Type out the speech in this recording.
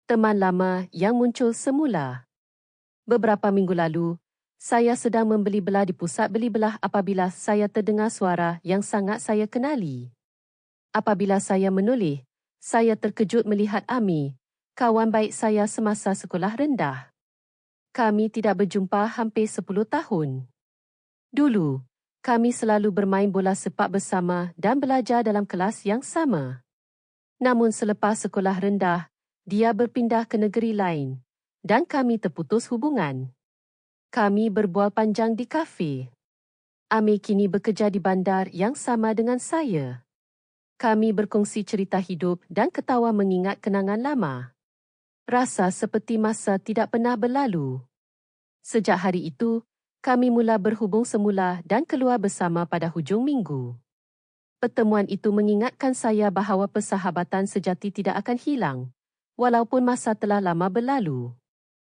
Teman lama yang muncul semula. Beberapa minggu lalu, saya sedang membeli belah di pusat beli belah apabila saya terdengar suara yang sangat saya kenali. Apabila saya menoleh, saya terkejut melihat Ami, kawan baik saya semasa sekolah rendah. Kami tidak berjumpa hampir 10 tahun. Dulu, kami selalu bermain bola sepak bersama dan belajar dalam kelas yang sama. Namun selepas sekolah rendah, dia berpindah ke negeri lain dan kami terputus hubungan. Kami berbual panjang di kafe. Ami kini bekerja di bandar yang sama dengan saya. Kami berkongsi cerita hidup dan ketawa mengingat kenangan lama. Rasa seperti masa tidak pernah berlalu. Sejak hari itu, kami mula berhubung semula dan keluar bersama pada hujung minggu. Pertemuan itu mengingatkan saya bahawa persahabatan sejati tidak akan hilang, walaupun masa telah lama berlalu.